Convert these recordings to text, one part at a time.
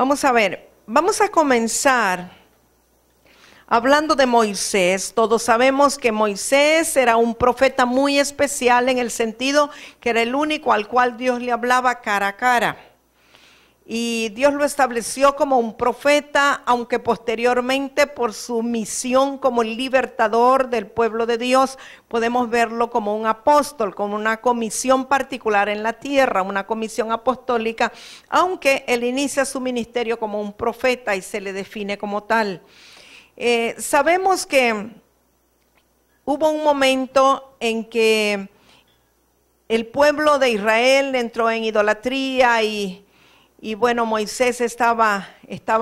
Vamos a ver, vamos a comenzar hablando de Moisés. Todos sabemos que Moisés era un profeta muy especial en el sentido que era el único al cual Dios le hablaba cara a cara. Y Dios lo estableció como un profeta, aunque posteriormente por su misión como el libertador del pueblo de Dios, podemos verlo como un apóstol, como una comisión particular en la tierra, una comisión apostólica, aunque él inicia su ministerio como un profeta y se le define como tal. Sabemos que hubo un momento en que el pueblo de Israel entró en idolatría y bueno, Moisés estaba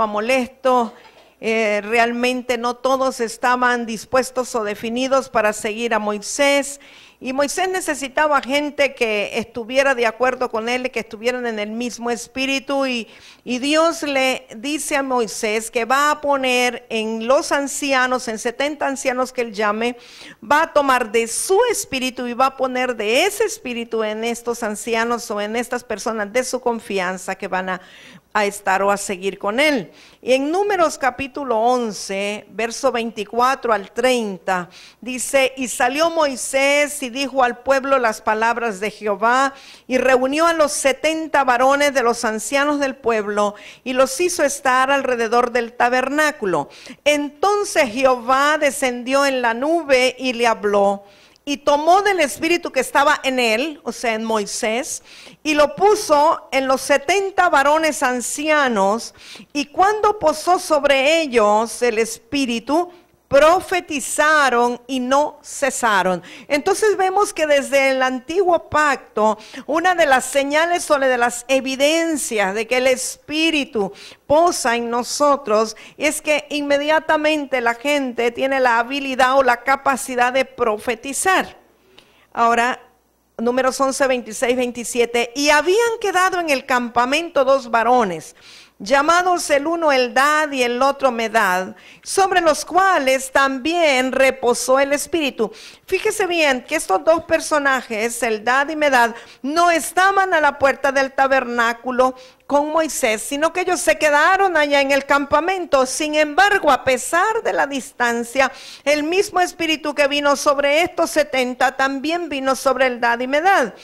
molesto. Realmente no todos estaban dispuestos o definidos para seguir a Moisés. Y Moisés necesitaba gente que estuviera de acuerdo con él, que estuvieran en el mismo espíritu. Y Dios le dice a Moisés que va a poner en los ancianos, en 70 ancianos que él llame, va a tomar de su espíritu y va a poner de ese espíritu en estos ancianos o en estas personas de su confianza que van a estar o a seguir con él. Y en Números capítulo 11, verso 24 al 30, dice: y salió Moisés y dijo al pueblo las palabras de Jehová, y reunió a los 70 varones de los ancianos del pueblo, y los hizo estar alrededor del tabernáculo. Entonces Jehová descendió en la nube y le habló, y tomó del espíritu que estaba en él, o sea en Moisés, y lo puso en los 70 varones ancianos, y cuando posó sobre ellos el espíritu, profetizaron y no cesaron. Entonces vemos que desde el antiguo pacto, una de las señales o de las evidencias de que el espíritu posa en nosotros es que inmediatamente la gente tiene la habilidad o la capacidad de profetizar. Ahora, Números 11, 26, 27, y habían quedado en el campamento 2 varones, llamados el uno Eldad y el otro Medad, sobre los cuales también reposó el espíritu. Fíjese bien que estos dos personajes, Eldad y Medad, no estaban a la puerta del tabernáculo con Moisés, sino que ellos se quedaron allá en el campamento. Sin embargo, a pesar de la distancia, el mismo espíritu que vino sobre estos 70 también vino sobre Eldad y Medad.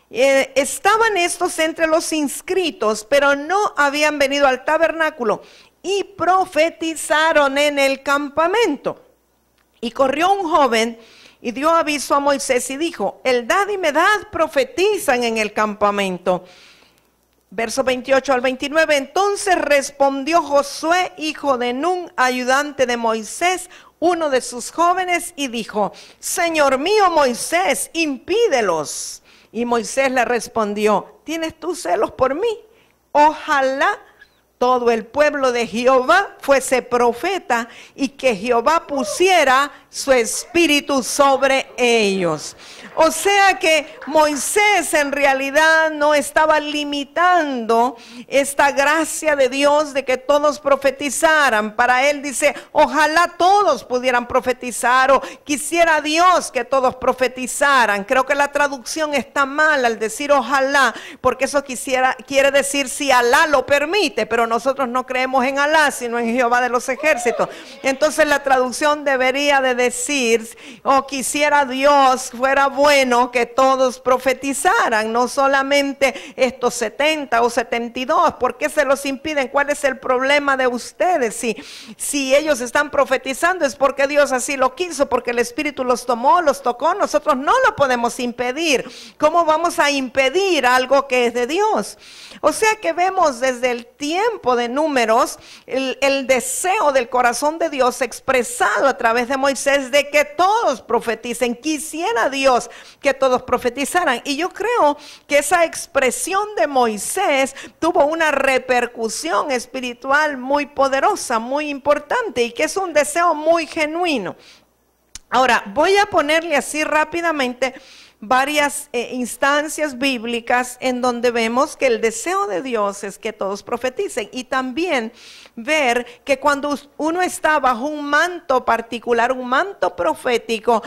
Estaban estos entre los inscritos, pero no habían venido al tabernáculo, y profetizaron en el campamento. Y corrió un joven y dio aviso a Moisés y dijo: Eldad y Medad profetizan en el campamento. Verso 28 al 29, entonces respondió Josué, hijo de Nun, ayudante de Moisés, uno de sus jóvenes, y dijo: Señor mío Moisés, impídelos. Y Moisés le respondió: ¿tienes tú celos por mí? Ojalá todo el pueblo de Jehová fuese profeta y que Jehová pusiera su espíritu sobre ellos. O sea que Moisés en realidad no estaba limitando esta gracia de Dios de que todos profetizaran. Para él dice: ojalá todos pudieran profetizar, o quisiera Dios que todos profetizaran. Creo que la traducción está mal al decir ojalá, porque eso quiere decir si Alá lo permite, pero nosotros no creemos en Alá, sino en Jehová de los ejércitos. Entonces la traducción debería de decir: o quisiera Dios fuera bueno que todos profetizaran, no solamente estos 70 o 72. ¿Por qué se los impiden? ¿Cuál es el problema de ustedes? Si ellos están profetizando es porque Dios así lo quiso, porque el Espíritu los tomó, los tocó. Nosotros no lo podemos impedir. ¿Cómo vamos a impedir algo que es de Dios? O sea que vemos desde el tiempo de Números el deseo del corazón de Dios expresado a través de Moisés de que todos profeticen. Quisiera Dios que todos profetizaran, y yo creo que esa expresión de Moisés tuvo una repercusión espiritual muy poderosa, muy importante, y que es un deseo muy genuino. Ahora voy a ponerle así rápidamente varias instancias bíblicas en donde vemos que el deseo de Dios es que todos profeticen, y también ver que cuando uno está bajo un manto particular, un manto profético,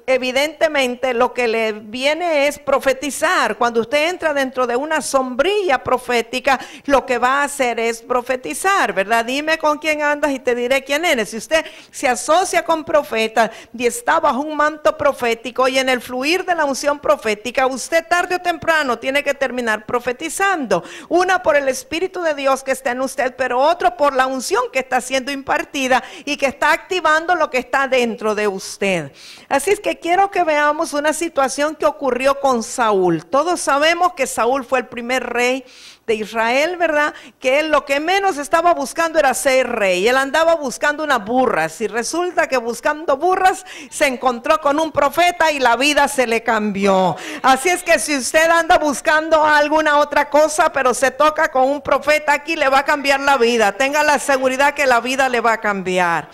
evidentemente lo que le viene es profetizar. Cuando usted entra dentro de una sombrilla profética, lo que va a hacer es profetizar, ¿verdad? Dime con quién andas y te diré quién eres. Si usted se asocia con profetas y está bajo un manto profético y en el fluir de la unción profética, usted tarde o temprano tiene que terminar profetizando. Una por el Espíritu de Dios que está en usted, pero otro por la unción que está siendo impartida y que está activando lo que está dentro de usted. Así es que quiero que veamos una situación que ocurrió con Saúl. Todos sabemos que Saúl fue el primer rey de Israel, ¿verdad? Que él lo que menos estaba buscando era ser rey. Él andaba buscando unas burras y resulta que buscando burras se encontró con un profeta y la vida se le cambió. Así es que si usted anda buscando alguna otra cosa, pero se toca con un profeta aquí, le va a cambiar la vida. Tenga la seguridad que la vida le va a cambiar.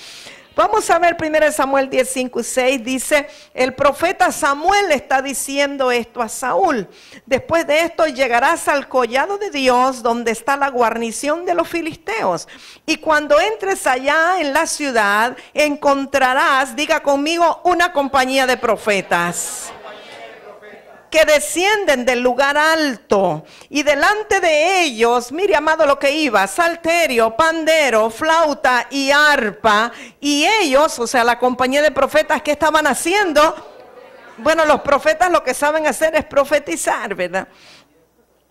Vamos a ver 1 Samuel 10, 5 y 6, dice, el profeta Samuel le está diciendo esto a Saúl. Después de esto llegarás al collado de Dios donde está la guarnición de los filisteos. Y cuando entres allá en la ciudad encontrarás, diga conmigo, una compañía de profetas que descienden del lugar alto, y delante de ellos, mire amado lo que iba, salterio, pandero, flauta y arpa, y ellos, o sea la compañía de profetas, ¿qué estaban haciendo? Bueno, los profetas lo que saben hacer es profetizar, ¿verdad?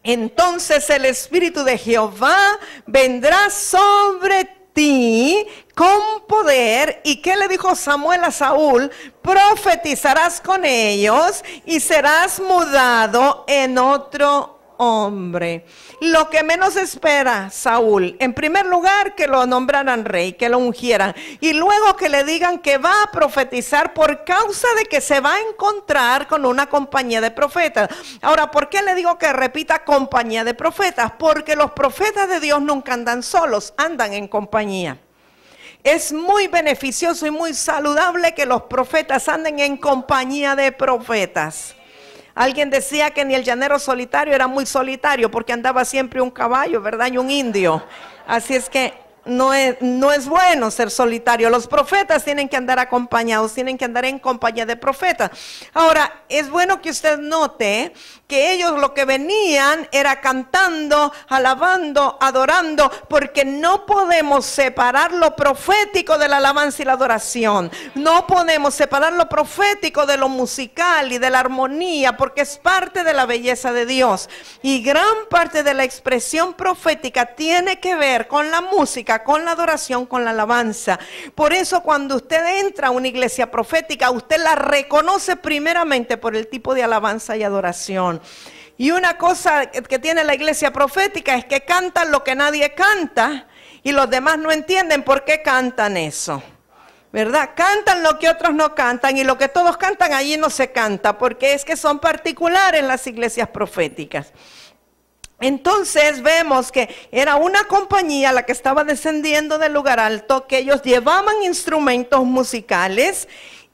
Entonces el Espíritu de Jehová vendrá sobre ti con poder. ¿Y qué le dijo Samuel a Saúl? Profetizarás con ellos y serás mudado en otro hombre. Lo que menos espera Saúl, en primer lugar, que lo nombraran rey, que lo ungieran, y luego que le digan que va a profetizar por causa de que se va a encontrar con una compañía de profetas. Ahora, ¿por qué le digo que repita compañía de profetas? Porque los profetas de Dios nunca andan solos, andan en compañía. Es muy beneficioso y muy saludable que los profetas anden en compañía de profetas. Alguien decía que ni el llanero solitario era muy solitario porque andaba siempre un caballo, ¿verdad? Y un indio. Así es que no es bueno ser solitario. Los profetas tienen que andar acompañados, tienen que andar en compañía de profetas. Ahora, es bueno que usted note que ellos lo que venían era cantando, alabando, adorando, porque no podemos separar lo profético de la alabanza y la adoración. No podemos separar lo profético de lo musical y de la armonía, porque es parte de la belleza de Dios. Y gran parte de la expresión profética tiene que ver con la música, con la adoración, con la alabanza. Por eso cuando usted entra a una iglesia profética, usted la reconoce primeramente por el tipo de alabanza y adoración. Y una cosa que tiene la iglesia profética es que cantan lo que nadie canta y los demás no entienden por qué cantan eso, ¿verdad? Cantan lo que otros no cantan y lo que todos cantan allí no se canta, porque es que son particulares las iglesias proféticas. Entonces vemos que era una compañía la que estaba descendiendo del lugar alto, que ellos llevaban instrumentos musicales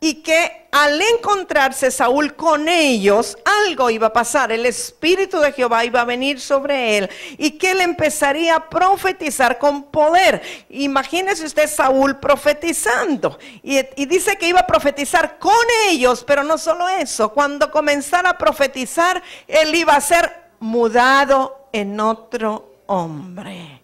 y que al encontrarse Saúl con ellos, algo iba a pasar. El Espíritu de Jehová iba a venir sobre él y que él empezaría a profetizar con poder. Imagínese usted Saúl profetizando y dice que iba a profetizar con ellos, pero no solo eso, cuando comenzara a profetizar, él iba a ser mudado en otro hombre.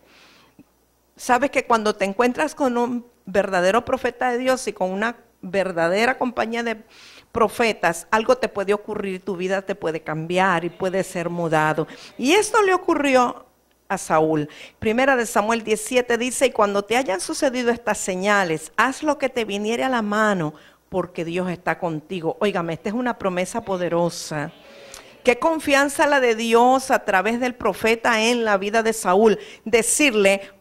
Sabes que cuando te encuentras con un verdadero profeta de Dios y con una verdadera compañía de profetas, algo te puede ocurrir, tu vida te puede cambiar y puede ser mudado. Y esto le ocurrió a Saúl. Primera de Samuel 17 dice, y cuando te hayan sucedido estas señales, haz lo que te viniere a la mano, porque Dios está contigo. Óigame, esta es una promesa poderosa. Qué confianza la de Dios a través del profeta en la vida de Saúl. Decirle,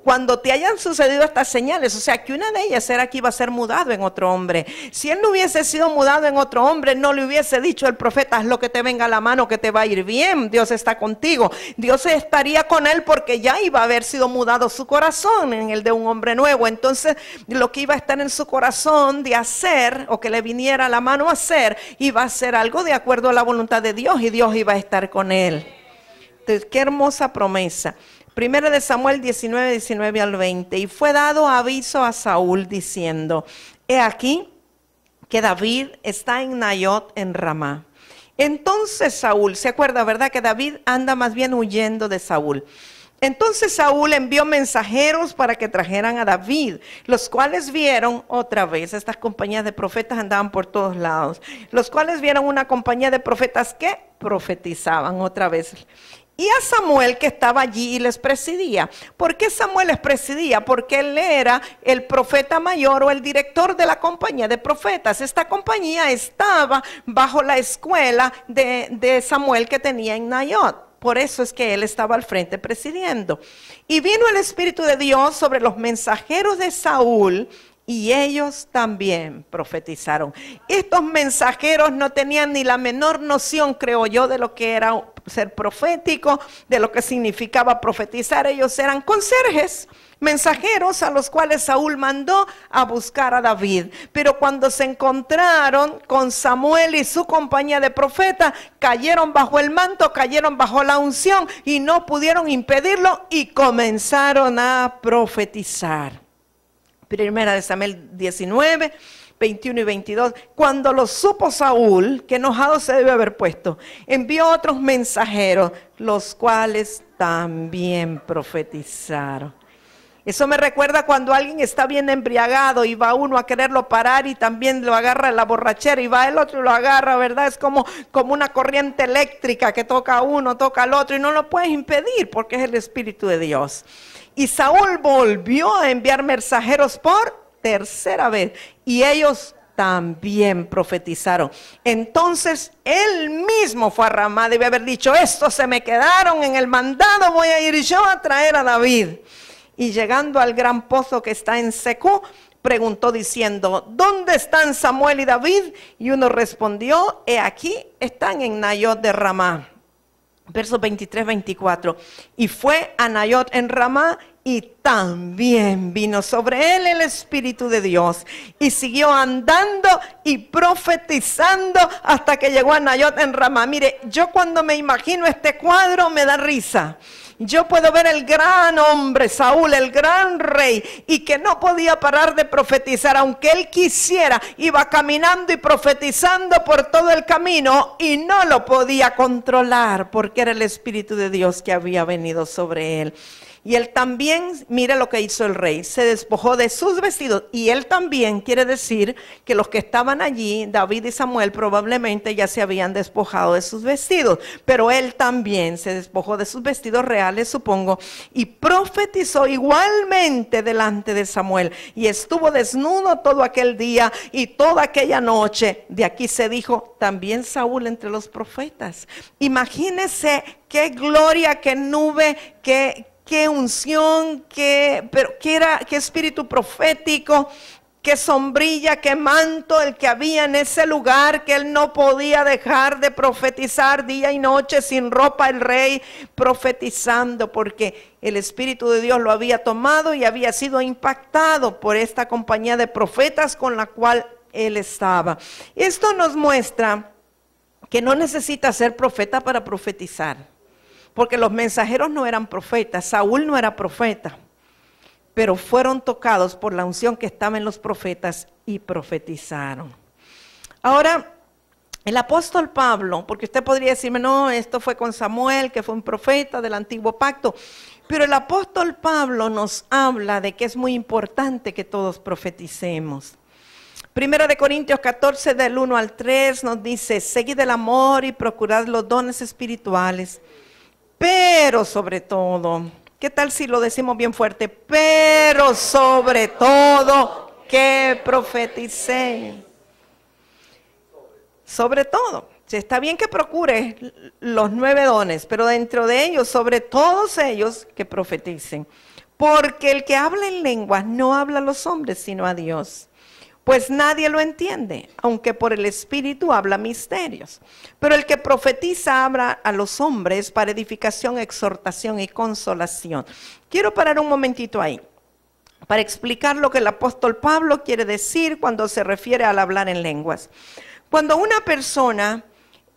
cuando te hayan sucedido estas señales, o sea que una de ellas era que iba a ser mudado en otro hombre. Si él no hubiese sido mudado en otro hombre, no le hubiese dicho el profeta, haz lo que te venga a la mano, que te va a ir bien, Dios está contigo. Dios estaría con él porque ya iba a haber sido mudado su corazón en el de un hombre nuevo. Entonces lo que iba a estar en su corazón de hacer, o que le viniera a la mano a hacer, iba a ser algo de acuerdo a la voluntad de Dios y Dios iba a estar con él. Entonces, qué hermosa promesa. Primera de Samuel 19, 19 al 20. Y fue dado aviso a Saúl diciendo, he aquí que David está en Nayot, en Ramá. Entonces Saúl, ¿se acuerda, verdad? Que David anda más bien huyendo de Saúl. Entonces Saúl envió mensajeros para que trajeran a David, los cuales vieron otra vez, estas compañías de profetas andaban por todos lados, los cuales vieron una compañía de profetas que profetizaban otra vez. Y a Samuel que estaba allí y les presidía. ¿Por qué Samuel les presidía? Porque él era el profeta mayor o el director de la compañía de profetas. Esta compañía estaba bajo la escuela de Samuel que tenía en Nayot. Por eso es que él estaba al frente presidiendo. Y vino el Espíritu de Dios sobre los mensajeros de Saúl y ellos también profetizaron. Estos mensajeros no tenían ni la menor noción, creo yo, de lo que era ser profético, de lo que significaba profetizar. Ellos eran conserjes, mensajeros a los cuales Saúl mandó a buscar a David. Pero cuando se encontraron con Samuel y su compañía de profetas, cayeron bajo el manto, cayeron bajo la unción y no pudieron impedirlo y comenzaron a profetizar. Primera de Samuel 19, 21 y 22. Cuando lo supo Saúl, que enojado se debe haber puesto, envió otros mensajeros, los cuales también profetizaron. Eso me recuerda cuando alguien está bien embriagado y va uno a quererlo parar y también lo agarra la borrachera y va el otro y lo agarra, ¿verdad? Es como una corriente eléctrica que toca a uno, toca al otro y no lo puedes impedir porque es el Espíritu de Dios. Y Saúl volvió a enviar mensajeros por tercera vez y ellos también profetizaron. Entonces él mismo fue a Ramá, debe haber dicho, estos se me quedaron en el mandado, voy a ir yo a traer a David. Y llegando al gran pozo que está en Secú, preguntó diciendo, ¿dónde están Samuel y David? Y uno respondió, he aquí, están en Nayot de Ramá. Versos 23, 24. Y fue a Nayot en Ramá y también vino sobre él el Espíritu de Dios. Y siguió andando y profetizando hasta que llegó a Nayot en Ramá. Mire, yo cuando me imagino este cuadro me da risa. Yo puedo ver el gran hombre, Saúl, el gran rey, y que no podía parar de profetizar, aunque él quisiera, iba caminando y profetizando por todo el camino y no lo podía controlar porque era el Espíritu de Dios que había venido sobre él. Y él también, mire lo que hizo el rey, se despojó de sus vestidos. Y él también quiere decir que los que estaban allí, David y Samuel, probablemente ya se habían despojado de sus vestidos. Pero él también se despojó de sus vestidos reales, supongo, y profetizó igualmente delante de Samuel. Y estuvo desnudo todo aquel día y toda aquella noche. De aquí se dijo, también Saúl entre los profetas. Imagínese qué gloria, qué nube, qué unción, qué espíritu profético, qué sombrilla, qué manto el que había en ese lugar, que él no podía dejar de profetizar día y noche sin ropa, el rey profetizando, porque el Espíritu de Dios lo había tomado y había sido impactado por esta compañía de profetas con la cual él estaba. Esto nos muestra que no necesita ser profeta para profetizar. Porque los mensajeros no eran profetas, Saúl no era profeta, pero fueron tocados por la unción que estaba en los profetas y profetizaron. Ahora, el apóstol Pablo, porque usted podría decirme, no, esto fue con Samuel, que fue un profeta del antiguo pacto, pero el apóstol Pablo nos habla de que es muy importante que todos profeticemos. Primera de Corintios 14, del 1 al 3, nos dice, seguid el amor y procurad los dones espirituales, pero sobre todo, ¿qué tal si lo decimos bien fuerte? Pero sobre todo, que profeticen. Sobre todo, está bien que procure los 9 dones, pero dentro de ellos, sobre todos ellos, que profeticen. Porque el que habla en lenguas no habla a los hombres, sino a Dios. Pues nadie lo entiende, aunque por el Espíritu habla misterios. Pero el que profetiza habla a los hombres para edificación, exhortación y consolación. Quiero parar un momentito ahí, para explicar lo que el apóstol Pablo quiere decir cuando se refiere al hablar en lenguas. Cuando una persona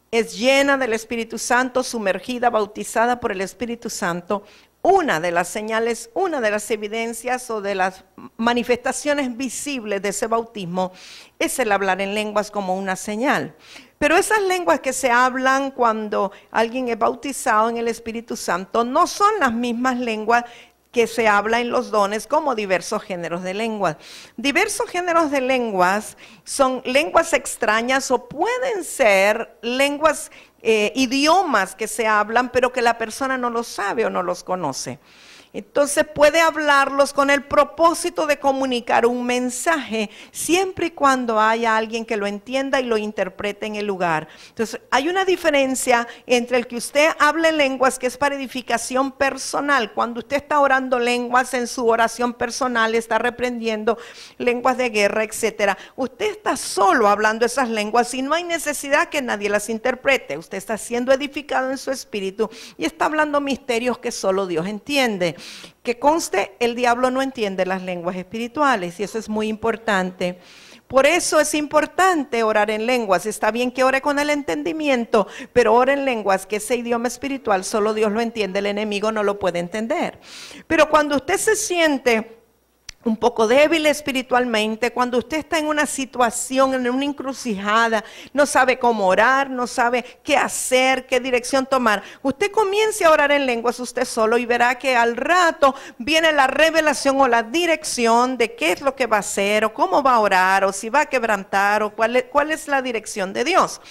es llena del Espíritu Santo, sumergida, bautizada por el Espíritu Santo, una de las señales, una de las evidencias o de las manifestaciones visibles de ese bautismo es el hablar en lenguas como una señal. Pero esas lenguas que se hablan cuando alguien es bautizado en el Espíritu Santo no son las mismas lenguas que se habla en los dones como diversos géneros de lenguas. Diversos géneros de lenguas son lenguas extrañas o pueden ser lenguas, idiomas que se hablan, pero que la persona no los sabe o no los conoce. Entonces puede hablarlos con el propósito de comunicar un mensaje, siempre y cuando haya alguien que lo entienda y lo interprete en el lugar. Entonces hay una diferencia entre el que usted hable lenguas, que es para edificación personal. Cuando usted está orando lenguas en su oración personal, está reprendiendo lenguas de guerra, etcétera. Usted está solo hablando esas lenguas y no hay necesidad que nadie las interprete. Usted está siendo edificado en su espíritu y está hablando misterios que solo Dios entiende. Que conste, el diablo no entiende las lenguas espirituales y eso es muy importante. Por eso es importante orar en lenguas. Está bien que ore con el entendimiento, pero ore en lenguas, que ese idioma espiritual solo Dios lo entiende, el enemigo no lo puede entender. Pero cuando usted se siente un poco débil espiritualmente, cuando usted está en una situación, en una encrucijada, no sabe cómo orar, no sabe qué hacer, qué dirección tomar, usted comience a orar en lenguas usted solo y verá que al rato viene la revelación o la dirección de qué es lo que va a hacer o cómo va a orar o si va a quebrantar o cuál es la dirección de Dios.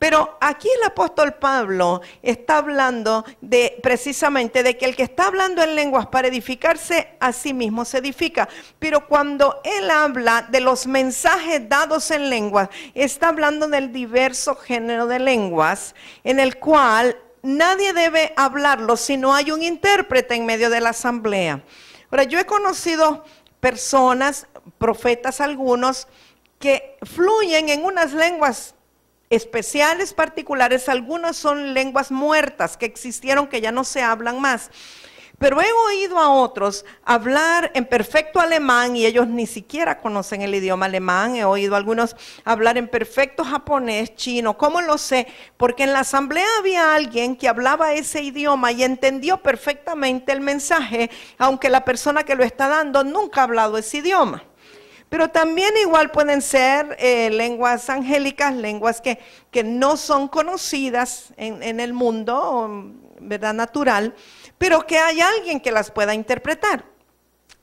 Pero aquí el apóstol Pablo está hablando precisamente de que el que está hablando en lenguas para edificarse a sí mismo se edifica. Pero cuando él habla de los mensajes dados en lenguas, está hablando del diverso género de lenguas en el cual nadie debe hablarlo si no hay un intérprete en medio de la asamblea. Ahora, yo he conocido personas, profetas algunos, que fluyen en unas lenguas especiales, particulares. Algunos son lenguas muertas que existieron, que ya no se hablan más. Pero he oído a otros hablar en perfecto alemán y ellos ni siquiera conocen el idioma alemán. He oído a algunos hablar en perfecto japonés, chino. ¿Cómo lo sé? Porque en la asamblea había alguien que hablaba ese idioma y entendió perfectamente el mensaje, aunque la persona que lo está dando nunca ha hablado ese idioma. Pero también igual pueden ser lenguas angélicas, lenguas que no son conocidas en el mundo, ¿verdad? Natural, pero que hay alguien que las pueda interpretar.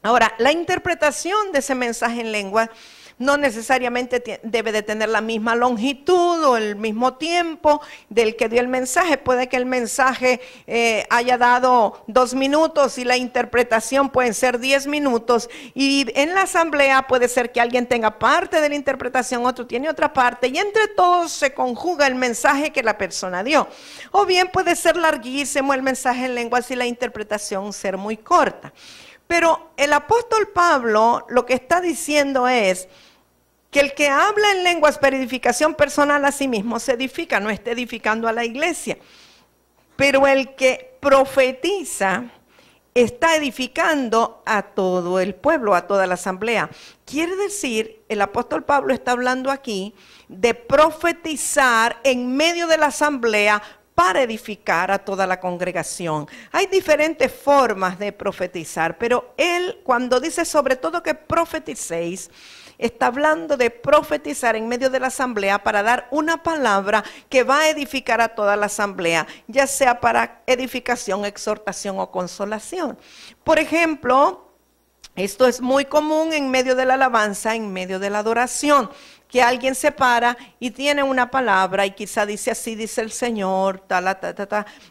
Ahora, la interpretación de ese mensaje en lengua no necesariamente debe de tener la misma longitud o el mismo tiempo del que dio el mensaje. Puede que el mensaje haya dado 2 minutos y la interpretación pueden ser 10 minutos. Y en la asamblea puede ser que alguien tenga parte de la interpretación, otro tiene otra parte, y entre todos se conjuga el mensaje que la persona dio. O bien puede ser larguísimo el mensaje en lenguas y la interpretación ser muy corta. Pero el apóstol Pablo lo que está diciendo es que el que habla en lenguas para edificación personal a sí mismo se edifica, no está edificando a la iglesia. Pero el que profetiza está edificando a todo el pueblo, a toda la asamblea. Quiere decir, el apóstol Pablo está hablando aquí de profetizar en medio de la asamblea para edificar a toda la congregación. Hay diferentes formas de profetizar, pero él, cuando dice sobre todo que profeticéis, está hablando de profetizar en medio de la asamblea para dar una palabra que va a edificar a toda la asamblea, ya sea para edificación, exhortación o consolación. Por ejemplo, esto es muy común en medio de la alabanza, en medio de la adoración, que alguien se para y tiene una palabra y quizá dice así, dice el Señor,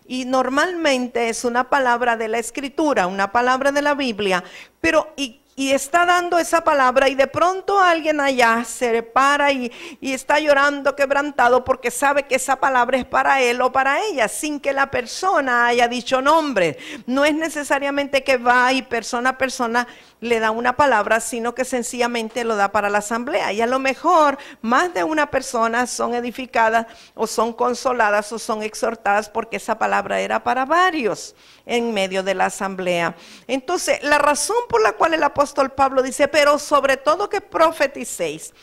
y normalmente es una palabra de la Escritura, una palabra de la Biblia, pero y está dando esa palabra y de pronto alguien allá se para y está llorando quebrantado porque sabe que esa palabra es para él o para ella, sin que la persona haya dicho nombre. No es necesariamente que va y persona a persona le da una palabra, sino que sencillamente lo da para la asamblea. Y a lo mejor más de una persona son edificadas o son consoladas o son exhortadas porque esa palabra era para varios en medio de la asamblea. Entonces, la razón por la cual el apóstol Pablo dice, pero sobre todo que profeticéis,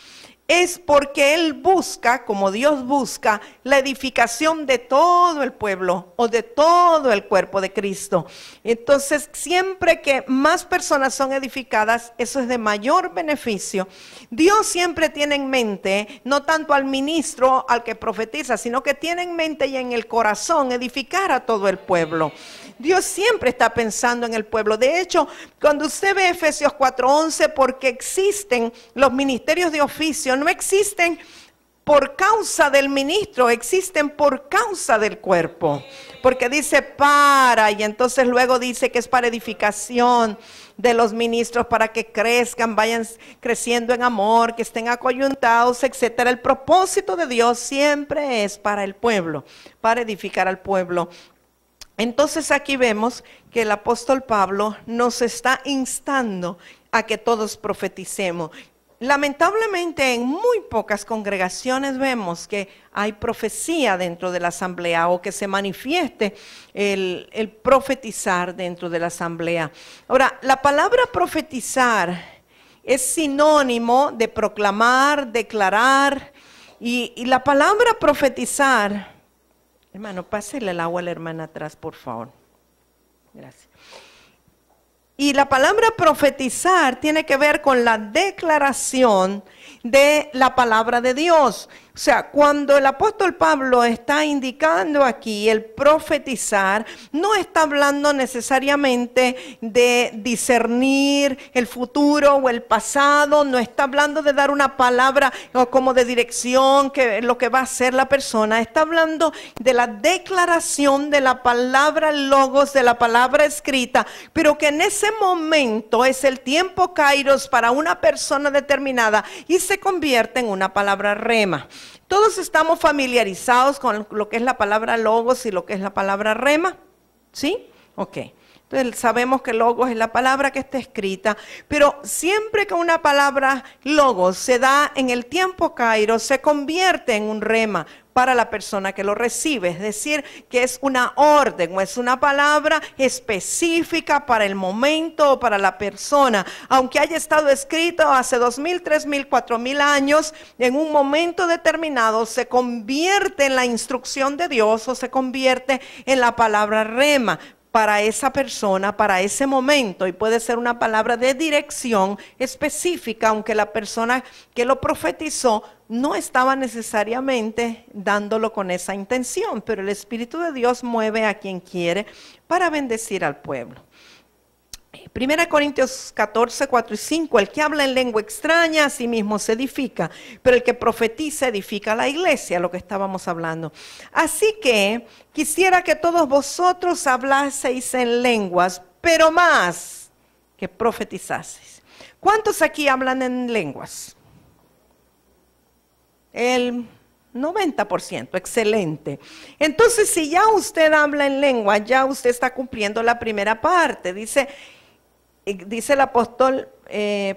es porque Él busca, como Dios busca, la edificación de todo el pueblo o de todo el cuerpo de Cristo. Entonces, siempre que más personas son edificadas, eso es de mayor beneficio. Dios siempre tiene en mente, no tanto al ministro, al que profetiza, sino que tiene en mente y en el corazón edificar a todo el pueblo. Dios siempre está pensando en el pueblo. De hecho, cuando usted ve Efesios 4:11, porque existen los ministerios de oficio, no existen por causa del ministro, existen por causa del cuerpo. Porque dice para, y entonces luego dice que es para edificación de los ministros, para que crezcan, vayan creciendo en amor, que estén acoyuntados, etcétera. El propósito de Dios siempre es para el pueblo, para edificar al pueblo. Entonces aquí vemos que el apóstol Pablo nos está instando a que todos profeticemos. Lamentablemente en muy pocas congregaciones vemos que hay profecía dentro de la asamblea o que se manifieste el profetizar dentro de la asamblea. Ahora, la palabra profetizar es sinónimo de proclamar, declarar, y la palabra profetizar... Hermano, pásele el agua a la hermana atrás, por favor. Gracias. Y la palabra profetizar tiene que ver con la declaración de la palabra de Dios. O sea, cuando el apóstol Pablo está indicando aquí el profetizar, no está hablando necesariamente de discernir el futuro o el pasado, no está hablando de dar una palabra como de dirección, que lo que va a hacer la persona. Está hablando de la declaración de la palabra logos, de la palabra escrita, pero que en ese momento es el tiempo kairos para una persona determinada y se convierte en una palabra rema. Todos estamos familiarizados con lo que es la palabra logos y lo que es la palabra rema, ¿sí? Ok. Entonces sabemos que logos es la palabra que está escrita, pero siempre que una palabra logos se da en el tiempo kairos, se convierte en un rema para la persona que lo recibe, es decir, que es una orden o es una palabra específica para el momento o para la persona, aunque haya estado escrito hace 2000, 3000, 4000 años, en un momento determinado se convierte en la instrucción de Dios o se convierte en la palabra rema para esa persona, para ese momento, y puede ser una palabra de dirección específica, aunque la persona que lo profetizó no estaba necesariamente dándolo con esa intención, pero el Espíritu de Dios mueve a quien quiere para bendecir al pueblo. 1 Corintios 14, 4 y 5, el que habla en lengua extraña a sí mismo se edifica, pero el que profetiza edifica a la iglesia, lo que estábamos hablando. Así que quisiera que todos vosotros hablaseis en lenguas, pero más que profetizaseis. ¿Cuántos aquí hablan en lenguas? El 90%, excelente. Entonces, si ya usted habla en lengua, ya usted está cumpliendo la primera parte. Dice el apóstol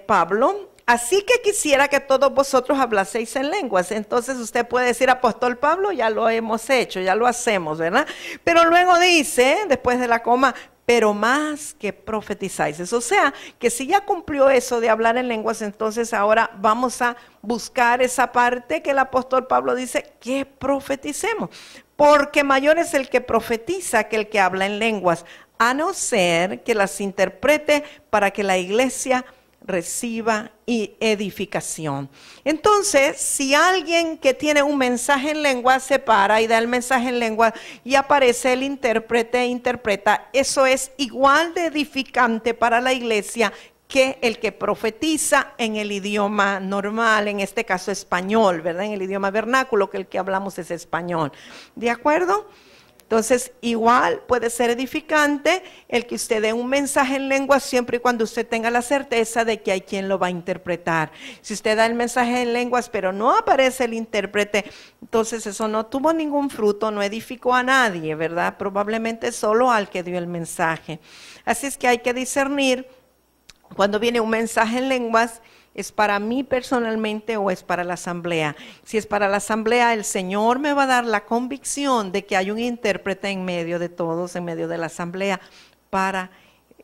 Pablo, así que quisiera que todos vosotros hablaseis en lenguas. Entonces usted puede decir, apóstol Pablo, ya lo hemos hecho, ya lo hacemos, ¿verdad? Pero luego dice, después de la coma, pero más que profetizáis. O sea, que si ya cumplió eso de hablar en lenguas, entonces ahora vamos a buscar esa parte que el apóstol Pablo dice, que profeticemos. Porque mayor es el que profetiza que el que habla en lenguas, a no ser que las interprete para que la iglesia reciba edificación. Entonces, si alguien que tiene un mensaje en lengua se para y da el mensaje en lengua y aparece el intérprete e interpreta, eso es igual de edificante para la iglesia que el que profetiza en el idioma normal, en este caso español, ¿verdad? En el idioma vernáculo, que el que hablamos es español. ¿De acuerdo? Entonces, igual puede ser edificante el que usted dé un mensaje en lengua siempre y cuando usted tenga la certeza de que hay quien lo va a interpretar. Si usted da el mensaje en lenguas pero no aparece el intérprete, entonces eso no tuvo ningún fruto, no edificó a nadie, ¿verdad? Probablemente solo al que dio el mensaje. Así es que hay que discernir cuando viene un mensaje en lenguas, ¿es para mí personalmente o es para la asamblea? Si es para la asamblea, el Señor me va a dar la convicción de que hay un intérprete en medio de todos, en medio de la asamblea, para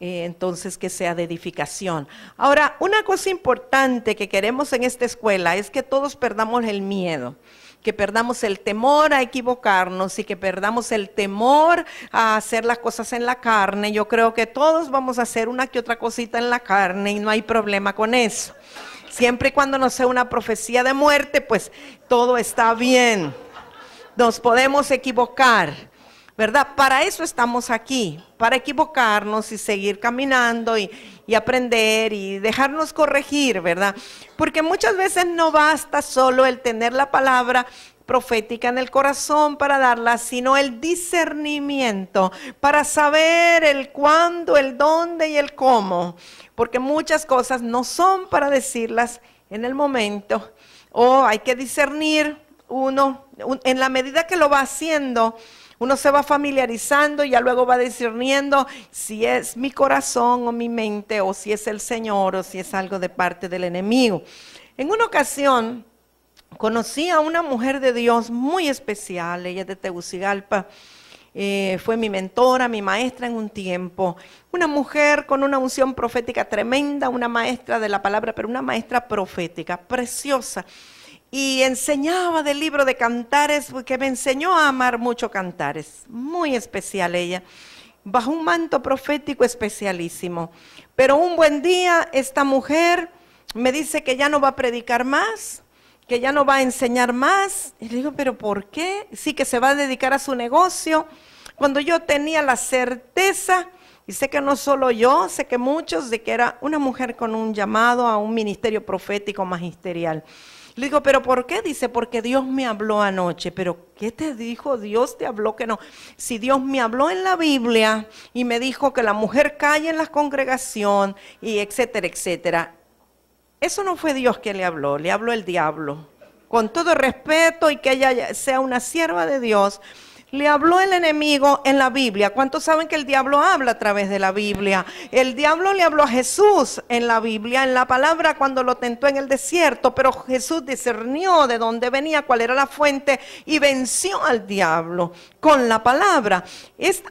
entonces que sea de edificación. Ahora, una cosa importante que queremos en esta escuela es que todos perdamos el miedo, que perdamos el temor a equivocarnos y que perdamos el temor a hacer las cosas en la carne. Yo creo que todos vamos a hacer una que otra cosita en la carne y no hay problema con eso. Siempre y cuando no sea una profecía de muerte, pues todo está bien. Nos podemos equivocar, ¿verdad? Para eso estamos aquí, para equivocarnos y seguir caminando y aprender y dejarnos corregir, ¿verdad? Porque muchas veces no basta solo el tener la palabra profética en el corazón para darla, sino el discernimiento para saber el cuándo, el dónde y el cómo. Porque muchas cosas no son para decirlas en el momento, o hay que discernir en la medida que lo va haciendo. Uno se va familiarizando y ya luego va discerniendo si es mi corazón o mi mente, o si es el Señor, o si es algo de parte del enemigo. En una ocasión conocí a una mujer de Dios muy especial, ella es de Tegucigalpa, fue mi mentora, mi maestra en un tiempo. Una mujer con una unción profética tremenda, una maestra de la palabra, pero una maestra profética, preciosa. Y enseñaba del libro de Cantares, porque me enseñó a amar mucho Cantares. Muy especial ella, bajo un manto profético especialísimo. Pero un buen día esta mujer me dice que ya no va a predicar más, que ya no va a enseñar más. Y le digo, ¿pero por qué? Sí, que se va a dedicar a su negocio. Cuando yo tenía la certeza, y sé que no solo yo, sé que muchos, de que era una mujer con un llamado a un ministerio profético magisterial. Le digo, ¿pero por qué? Dice, porque Dios me habló anoche. ¿Pero qué te dijo? Dios te habló que no. Si Dios me habló en la Biblia y me dijo que la mujer calle en la congregación y etcétera, etcétera. Eso no fue Dios quien le habló el diablo. Con todo respeto y que ella sea una sierva de Dios, le habló el enemigo en la Biblia. ¿Cuántos saben que el diablo habla a través de la Biblia? El diablo le habló a Jesús en la Biblia, en la palabra cuando lo tentó en el desierto, pero Jesús discernió de dónde venía, cuál era la fuente y venció al diablo con la palabra.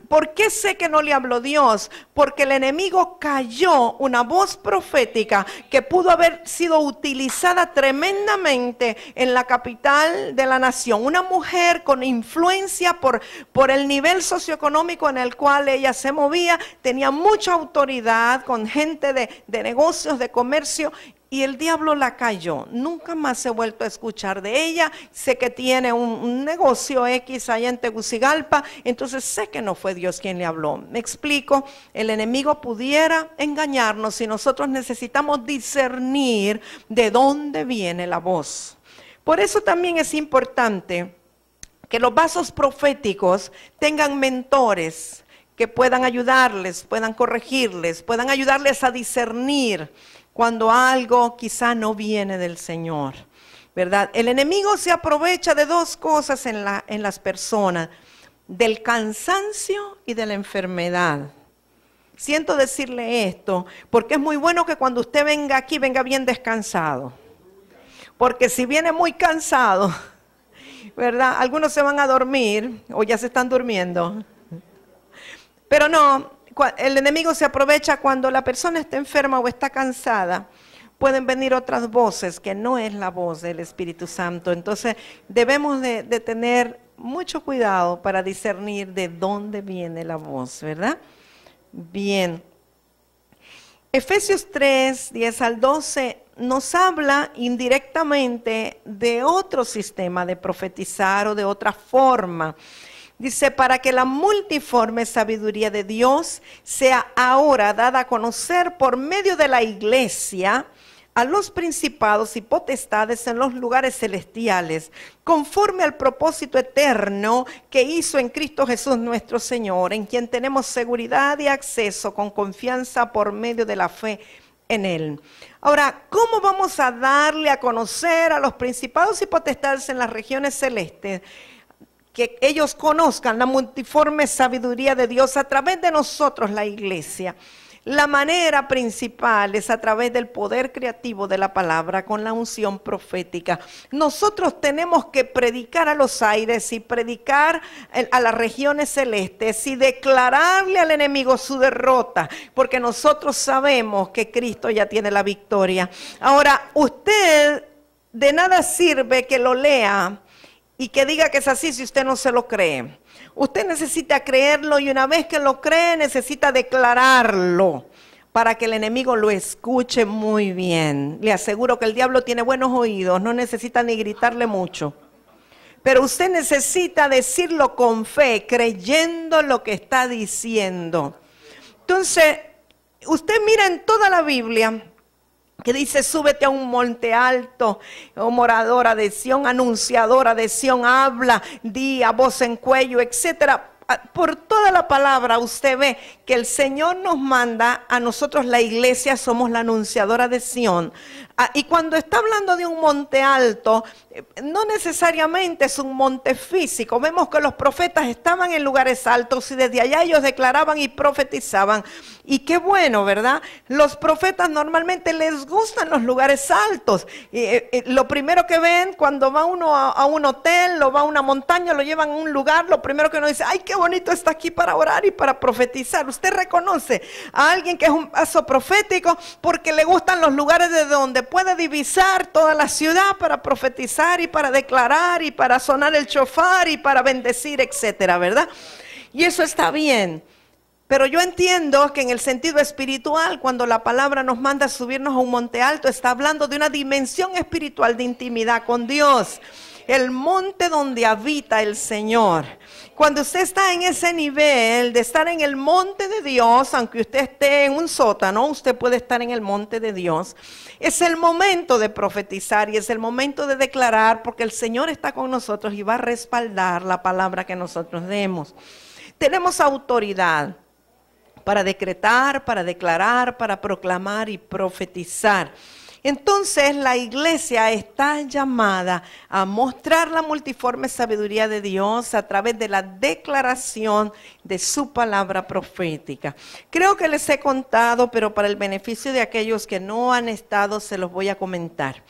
¿Por qué sé que no le habló Dios? Porque el enemigo cayó una voz profética que pudo haber sido utilizada tremendamente en la capital de la nación. Una mujer con influencia por el nivel socioeconómico en el cual ella se movía, tenía mucha autoridad con gente de negocios, de comercio, y el diablo la cayó. Nunca más he vuelto a escuchar de ella. Sé que tiene un negocio X allá en Tegucigalpa, entonces sé que no fue Dios quien le habló. Me explico, el enemigo pudiera engañarnos y nosotros necesitamos discernir de dónde viene la voz. Por eso también es importante que los vasos proféticos tengan mentores que puedan ayudarles, puedan corregirles, puedan ayudarles a discernir cuando algo quizá no viene del Señor, ¿verdad? El enemigo se aprovecha de dos cosas en las personas, del cansancio y de la enfermedad. Siento decirle esto, porque es muy bueno que cuando usted venga aquí, venga bien descansado. Porque si viene muy cansado, ¿verdad? Algunos se van a dormir o ya se están durmiendo. Pero no, el enemigo se aprovecha cuando la persona está enferma o está cansada. Pueden venir otras voces que no es la voz del Espíritu Santo. Entonces debemos de tener mucho cuidado para discernir de dónde viene la voz, ¿verdad? Bien. Efesios 3, 10 al 12 nos habla indirectamente de otro sistema de profetizar o de otra forma. Dice, para que la multiforme sabiduría de Dios sea ahora dada a conocer por medio de la iglesia a los principados y potestades en los lugares celestiales, conforme al propósito eterno que hizo en Cristo Jesús nuestro Señor, en quien tenemos seguridad y acceso con confianza por medio de la fe en Él. Ahora, ¿cómo vamos a darle a conocer a los principados y potestades en las regiones celestes? Que ellos conozcan la multiforme sabiduría de Dios a través de nosotros, la iglesia. La manera principal es a través del poder creativo de la palabra con la unción profética. Nosotros tenemos que predicar a los aires y predicar a las regiones celestes y declararle al enemigo su derrota, porque nosotros sabemos que Cristo ya tiene la victoria. Ahora, usted de nada sirve que lo lea y que diga que es así si usted no se lo cree. Usted necesita creerlo y una vez que lo cree necesita declararlo para que el enemigo lo escuche muy bien. Le aseguro que el diablo tiene buenos oídos, no necesita ni gritarle mucho. Pero usted necesita decirlo con fe, creyendo lo que está diciendo. Entonces, usted mira en toda la Biblia que dice, súbete a un monte alto, oh moradora de Sión, anunciadora de Sión, habla, di a voz en cuello, etcétera. Por toda la palabra usted ve que el Señor nos manda, a nosotros la iglesia somos la anunciadora de Sión. Y cuando está hablando de un monte alto, no necesariamente es un monte físico. Vemos que los profetas estaban en lugares altos y desde allá ellos declaraban y profetizaban. Y qué bueno, ¿verdad? Los profetas normalmente les gustan los lugares altos. Lo primero que ven cuando va uno a un hotel o va a una montaña, lo llevan a un lugar, lo primero que uno dice, ¡ay, qué bonito está aquí para orar y para profetizar! Usted reconoce a alguien que es un paso profético porque le gustan los lugares de donde puede divisar toda la ciudad para profetizar y para declarar y para sonar el shofar y para bendecir, etcétera, ¿verdad? Y eso está bien. Pero yo entiendo que en el sentido espiritual, cuando la palabra nos manda a subirnos a un monte alto, está hablando de una dimensión espiritual de intimidad con Dios. El monte donde habita el Señor. Cuando usted está en ese nivel de estar en el monte de Dios, aunque usted esté en un sótano, usted puede estar en el monte de Dios. Es el momento de profetizar y es el momento de declarar, porque el Señor está con nosotros y va a respaldar la palabra que nosotros demos. Tenemos autoridad para decretar, para declarar, para proclamar y profetizar. Entonces la iglesia está llamada a mostrar la multiforme sabiduría de Dios a través de la declaración de su palabra profética. Creo que les he contado, pero para el beneficio de aquellos que no han estado, se los voy a comentar.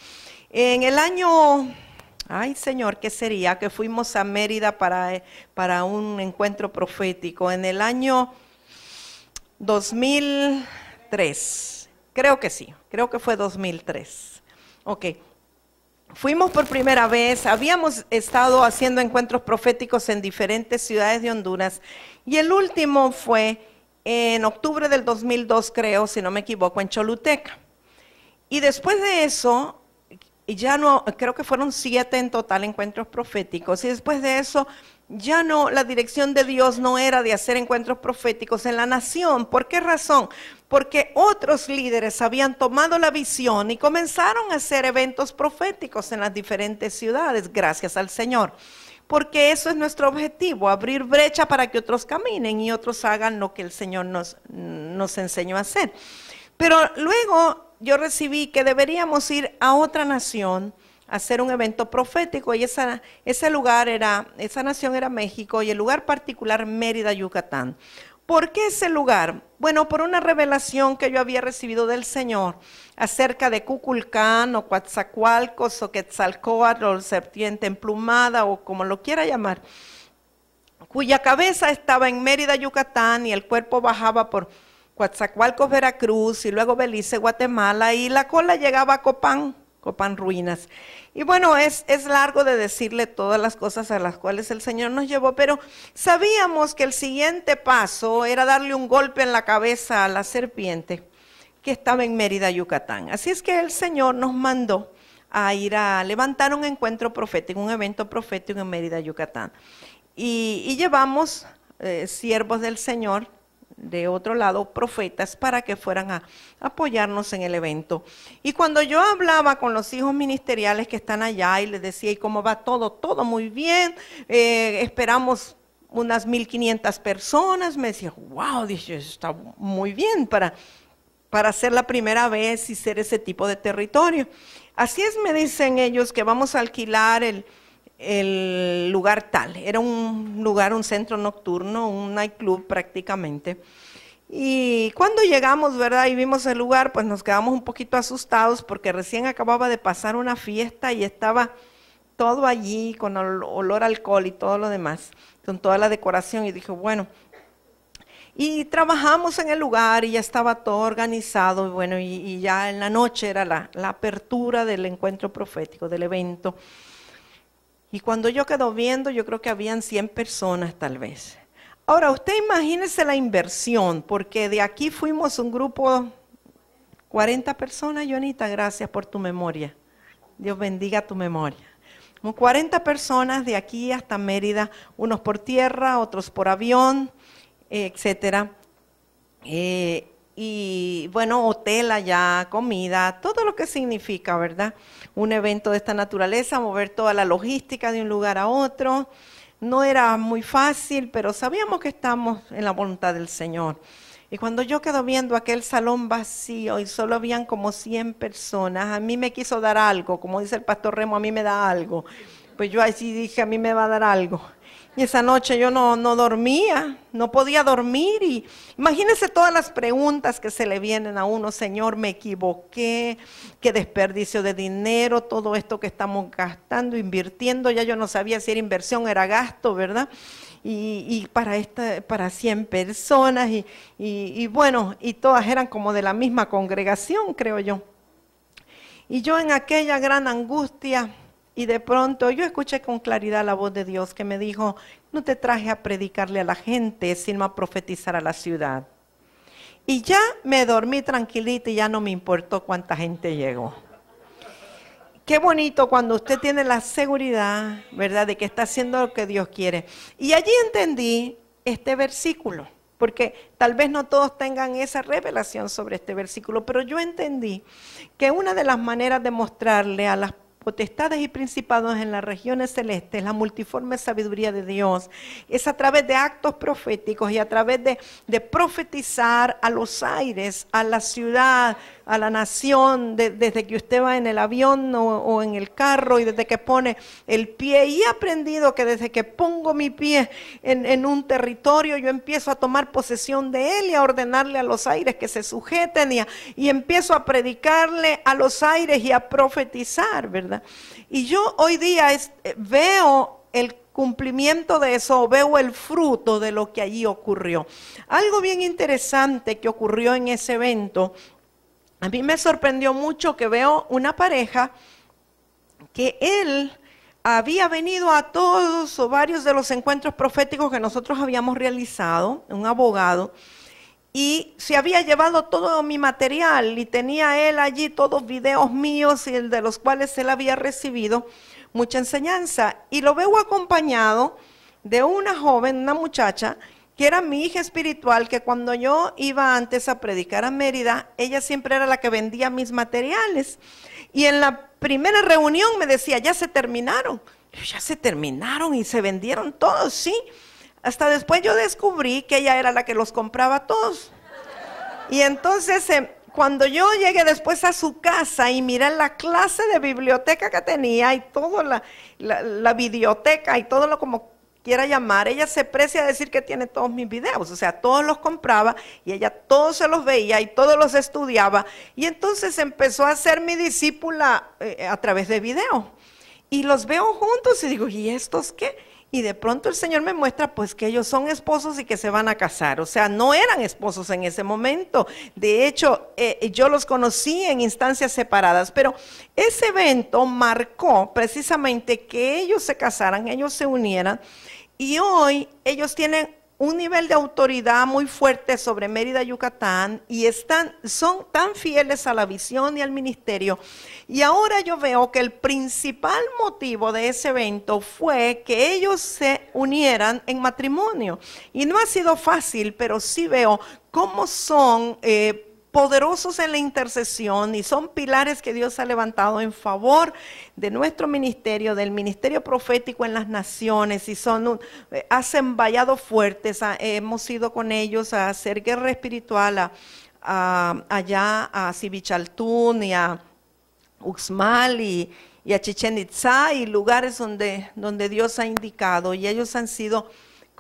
En el año, ay Señor, ¿qué sería? Que fuimos a Mérida para un encuentro profético. En el año 2003. Creo que sí, creo que fue 2003. Ok, fuimos por primera vez, habíamos estado haciendo encuentros proféticos en diferentes ciudades de Honduras y el último fue en octubre del 2002, creo, si no me equivoco, en Choluteca. Y después de eso, ya no, creo que fueron 7 en total encuentros proféticos y después de eso, ya no, la dirección de Dios no era de hacer encuentros proféticos en la nación. ¿Por qué razón? Porque otros líderes habían tomado la visión y comenzaron a hacer eventos proféticos en las diferentes ciudades, gracias al Señor. Porque eso es nuestro objetivo, abrir brecha para que otros caminen y otros hagan lo que el Señor nos enseñó a hacer. Pero luego yo recibí que deberíamos ir a otra nación, hacer un evento profético y esa nación era México y el lugar particular Mérida, Yucatán. ¿Por qué ese lugar? Bueno, por una revelación que yo había recibido del Señor acerca de Cuculcán o Coatzacoalcos o Quetzalcóatl o serpiente emplumada o como lo quiera llamar, cuya cabeza estaba en Mérida, Yucatán y el cuerpo bajaba por Coatzacoalcos, Veracruz y luego Belice, Guatemala y la cola llegaba a Copán Ruinas. Y bueno, es largo de decirle todas las cosas a las cuales el Señor nos llevó, pero sabíamos que el siguiente paso era darle un golpe en la cabeza a la serpiente que estaba en Mérida, Yucatán. Así es que el Señor nos mandó a ir a levantar un encuentro profético, un evento profético en Mérida, Yucatán. Y llevamos siervos del Señor, de otro lado, profetas, para que fueran a apoyarnos en el evento. Y cuando yo hablaba con los hijos ministeriales que están allá y les decía, ¿y cómo va todo? Todo muy bien, esperamos unas 1,500 personas, me decía, wow, dije, está muy bien para ser la primera vez y ser ese tipo de territorio. Así es, me dicen ellos, que vamos a alquilar el lugar tal. Era un lugar, un centro nocturno, un nightclub prácticamente. Y cuando llegamos, ¿verdad? Y vimos el lugar, pues nos quedamos un poquito asustados porque recién acababa de pasar una fiesta y estaba todo allí con olor a alcohol y todo lo demás, con toda la decoración. Y dije, bueno, y trabajamos en el lugar y ya estaba todo organizado. Y bueno, y ya en la noche era la apertura del encuentro profético, del evento. Y cuando yo quedo viendo, yo creo que habían 100 personas tal vez. Ahora, usted imagínese la inversión, porque de aquí fuimos un grupo, 40 personas, Jonita, gracias por tu memoria. Dios bendiga tu memoria. Como 40 personas de aquí hasta Mérida, unos por tierra, otros por avión, etcétera. Y bueno, hotel allá, comida, todo lo que significa, ¿verdad? Un evento de esta naturaleza, mover toda la logística de un lugar a otro. No era muy fácil, pero sabíamos que estamos en la voluntad del Señor. Y cuando yo quedo viendo aquel salón vacío y solo habían como 100 personas, a mí me quiso dar algo, como dice el pastor Remo, a mí me da algo. Pues yo así dije, a mí me va a dar algo. Y esa noche yo no dormía, no podía dormir. Y imagínense todas las preguntas que se le vienen a uno. Señor, me equivoqué, qué desperdicio de dinero, todo esto que estamos gastando, invirtiendo. Ya yo no sabía si era inversión, era gasto, ¿verdad? Y para 100 personas. Y bueno, y todas eran como de la misma congregación, creo yo. Y yo en aquella gran angustia... Y de pronto yo escuché con claridad la voz de Dios que me dijo, no te traje a predicarle a la gente, sino a profetizar a la ciudad. Y ya me dormí tranquilita y ya no me importó cuánta gente llegó. Qué bonito cuando usted tiene la seguridad, ¿verdad?, de que está haciendo lo que Dios quiere. Y allí entendí este versículo, porque tal vez no todos tengan esa revelación sobre este versículo, pero yo entendí que una de las maneras de mostrarle a las potestades y principados en las regiones celestes, la multiforme sabiduría de Dios, es a través de actos proféticos y a través de profetizar a los aires, a la ciudad, a la nación, desde que usted va en el avión o en el carro y desde que pone el pie. Y he aprendido que desde que pongo mi pie en un territorio, yo empiezo a tomar posesión de él y a ordenarle a los aires que se sujeten y empiezo a predicarle a los aires y a profetizar, ¿verdad? Y yo hoy día veo el cumplimiento de eso, veo el fruto de lo que allí ocurrió. Algo bien interesante que ocurrió en ese evento, a mí me sorprendió mucho que veo una pareja que él había venido a todos o varios de los encuentros proféticos que nosotros habíamos realizado, un abogado, y se había llevado todo mi material y tenía él allí todos videos míos y de los cuales él había recibido mucha enseñanza. Y lo veo acompañado de una joven, una muchacha, que era mi hija espiritual, que cuando yo iba antes a predicar a Mérida, ella siempre era la que vendía mis materiales. Y en la primera reunión me decía, ya se terminaron. Ya se terminaron y se vendieron todos, sí. Hasta después yo descubrí que ella era la que los compraba todos. Y entonces, cuando yo llegué después a su casa y miré la clase de biblioteca que tenía y toda la videoteca y todo lo como quiera llamar, ella se precia a decir que tiene todos mis videos, o sea, todos los compraba y ella todos se los veía y todos los estudiaba. Y entonces empezó a ser mi discípula a través de video. Y los veo juntos y digo, ¿y estos qué? Y de pronto el Señor me muestra pues que ellos son esposos y que se van a casar. O sea, no eran esposos en ese momento. De hecho, yo los conocí en instancias separadas. Pero ese evento marcó precisamente que ellos se casaran, ellos se unieran. Y hoy ellos tienen un nivel de autoridad muy fuerte sobre Mérida, Yucatán, y son tan fieles a la visión y al ministerio. Y ahora yo veo que el principal motivo de ese evento fue que ellos se unieran en matrimonio. Y no ha sido fácil, pero sí veo cómo son poderosos en la intercesión y son pilares que Dios ha levantado en favor de nuestro ministerio, del ministerio profético en las naciones, y hacen vallados fuertes. Hemos ido con ellos a hacer guerra espiritual allá a Sibichaltún y a Uxmal y a Chichén Itzá, y lugares donde Dios ha indicado, y ellos han sido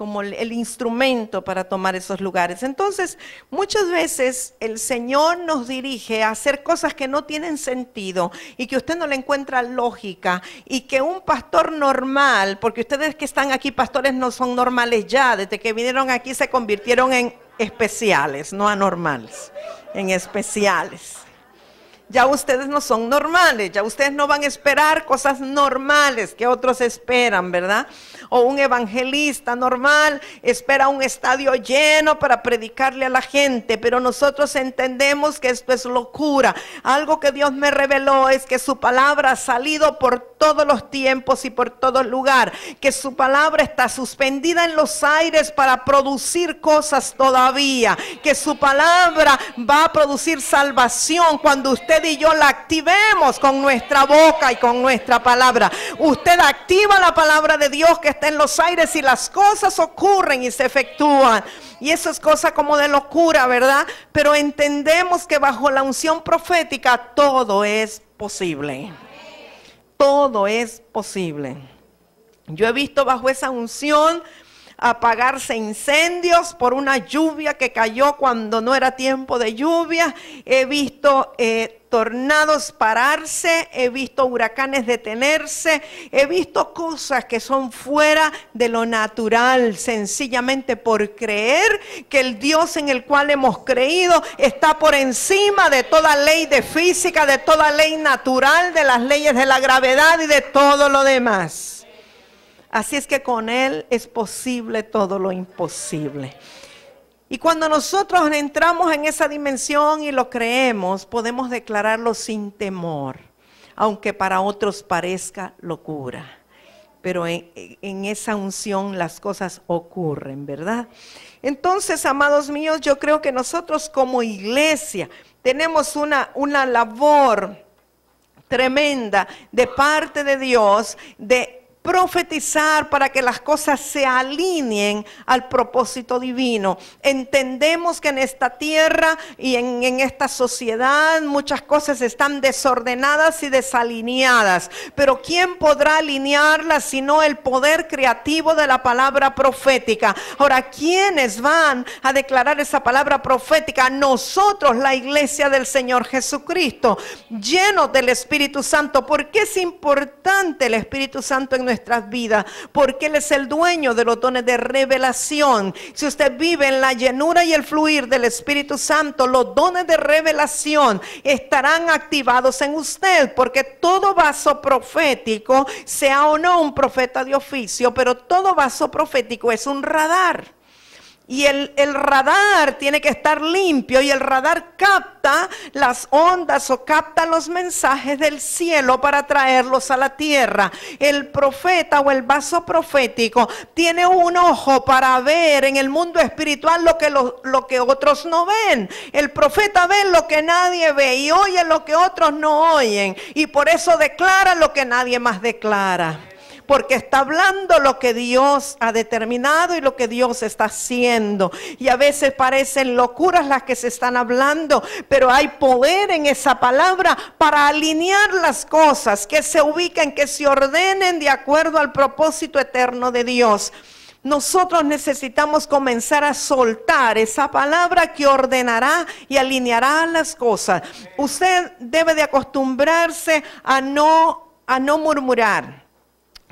como el instrumento para tomar esos lugares. Entonces, muchas veces el Señor nos dirige a hacer cosas que no tienen sentido y que usted no le encuentra lógica, y que un pastor normal, porque ustedes que están aquí, pastores, no son normales ya, desde que vinieron aquí se convirtieron en especiales, no anormales, en especiales. Ya ustedes no son normales, ya ustedes no van a esperar cosas normales que otros esperan, ¿verdad? O un evangelista normal espera un estadio lleno para predicarle a la gente, pero nosotros entendemos que esto es locura. Algo que Dios me reveló es que su palabra ha salido por todos los tiempos y por todo lugar, que su palabra está suspendida en los aires para producir cosas todavía, que su palabra va a producir salvación cuando usted y yo la activemos con nuestra boca y con nuestra palabra. Usted activa la palabra de Dios que está en los aires y las cosas ocurren y se efectúan. Y eso es cosa como de locura, ¿verdad? Pero entendemos que bajo la unción profética todo es posible. Todo es posible. Yo he visto bajo esa unción apagarse incendios por una lluvia que cayó cuando no era tiempo de lluvia. He visto tornados pararse, he visto huracanes detenerse, he visto cosas que son fuera de lo natural, sencillamente por creer que el Dios en el cual hemos creído está por encima de toda ley de física, de toda ley natural, de las leyes de la gravedad y de todo lo demás. Así es que con Él es posible todo lo imposible. Y cuando nosotros entramos en esa dimensión y lo creemos, podemos declararlo sin temor, aunque para otros parezca locura. Pero en esa unción las cosas ocurren, ¿verdad? Entonces, amados míos, yo creo que nosotros como iglesia tenemos una labor tremenda de parte de Dios de profetizar para que las cosas se alineen al propósito divino. Entendemos que en esta tierra y en esta sociedad muchas cosas están desordenadas y desalineadas, pero ¿quién podrá alinearlas sino el poder creativo de la palabra profética? Ahora, ¿quiénes van a declarar esa palabra profética? Nosotros, la iglesia del Señor Jesucristo, llenos del Espíritu Santo. ¿Por qué es importante el Espíritu Santo en nuestras vidas? Porque Él es el dueño de los dones de revelación. Si usted vive en la llenura y el fluir del Espíritu Santo, los dones de revelación estarán activados en usted, porque todo vaso profético, sea o no un profeta de oficio, pero todo vaso profético es un radar. Y el radar tiene que estar limpio, y el radar capta las ondas o capta los mensajes del cielo para traerlos a la tierra. El profeta o el vaso profético tiene un ojo para ver en el mundo espiritual lo que otros no ven. El profeta ve lo que nadie ve y oye lo que otros no oyen, y por eso declara lo que nadie más declara. Porque está hablando lo que Dios ha determinado y lo que Dios está haciendo. Y a veces parecen locuras las que se están hablando, pero hay poder en esa palabra para alinear las cosas, que se ubiquen, que se ordenen de acuerdo al propósito eterno de Dios. Nosotros necesitamos comenzar a soltar esa palabra que ordenará y alineará las cosas. Usted debe de acostumbrarse a no murmurar,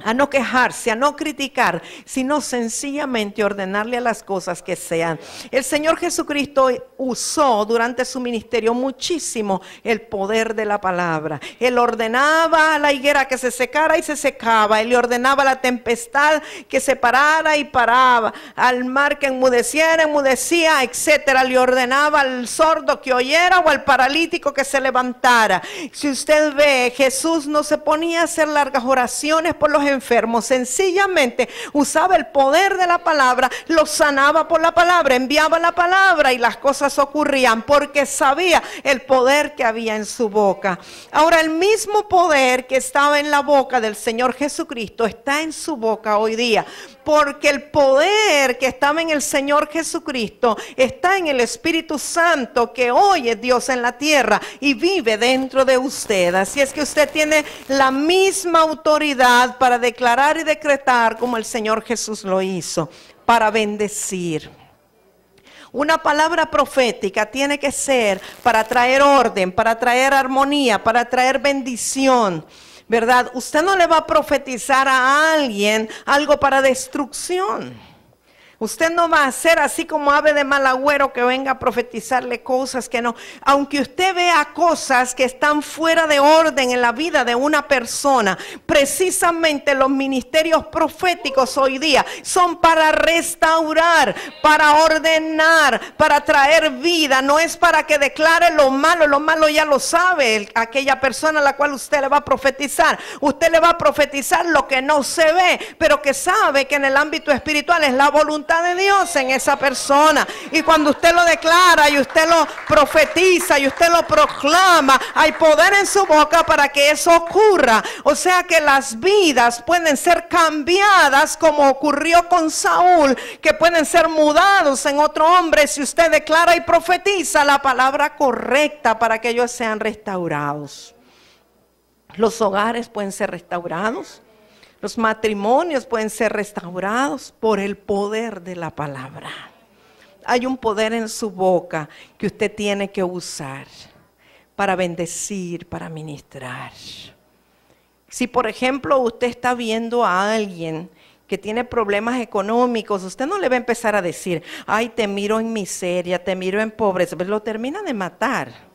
a no quejarse, a no criticar, sino sencillamente ordenarle a las cosas que sean. El Señor Jesucristo usó durante su ministerio muchísimo el poder de la palabra. Él ordenaba a la higuera que se secara y se secaba. Él le ordenaba a la tempestad que se parara y paraba. Al mar que enmudeciera, enmudecía, etcétera. Le ordenaba al sordo que oyera o al paralítico que se levantara. Si usted ve, Jesús no se ponía a hacer largas oraciones por los enfermos, sencillamente usaba el poder de la palabra, los sanaba por la palabra, enviaba la palabra y las cosas ocurrían porque sabía el poder que había en su boca. Ahora, el mismo poder que estaba en la boca del Señor Jesucristo está en su boca hoy día, porque el poder que estaba en el Señor Jesucristo está en el Espíritu Santo, que hoy es Dios en la tierra y vive dentro de usted. Así es que usted tiene la misma autoridad para declarar y decretar como el Señor Jesús lo hizo. para bendecir. Una palabra profética tiene que ser para traer orden, para traer armonía, para traer bendición, ¿verdad? Usted no le va a profetizar a alguien algo para destrucción. Usted no va a ser así como ave de mal agüero que venga a profetizarle cosas que no. Aunque usted vea cosas que están fuera de orden en la vida de una persona, precisamente los ministerios proféticos hoy día son para restaurar, para ordenar, para traer vida. No es para que declare lo malo ya lo sabe aquella persona a la cual usted le va a profetizar. Usted le va a profetizar lo que no se ve, pero que sabe que en el ámbito espiritual es la voluntad de Dios en esa persona. Y cuando usted lo declara y usted lo profetiza y usted lo proclama, hay poder en su boca para que eso ocurra. O sea que las vidas pueden ser cambiadas, como ocurrió con Saúl, que pueden ser mudados en otro hombre si usted declara y profetiza la palabra correcta para que ellos sean restaurados. Los hogares pueden ser restaurados. Los matrimonios pueden ser restaurados por el poder de la palabra. Hay un poder en su boca que usted tiene que usar para bendecir, para ministrar. Si por ejemplo usted está viendo a alguien que tiene problemas económicos, usted no le va a empezar a decir, ay, te miro en miseria, te miro en pobreza, pues lo termina de matar.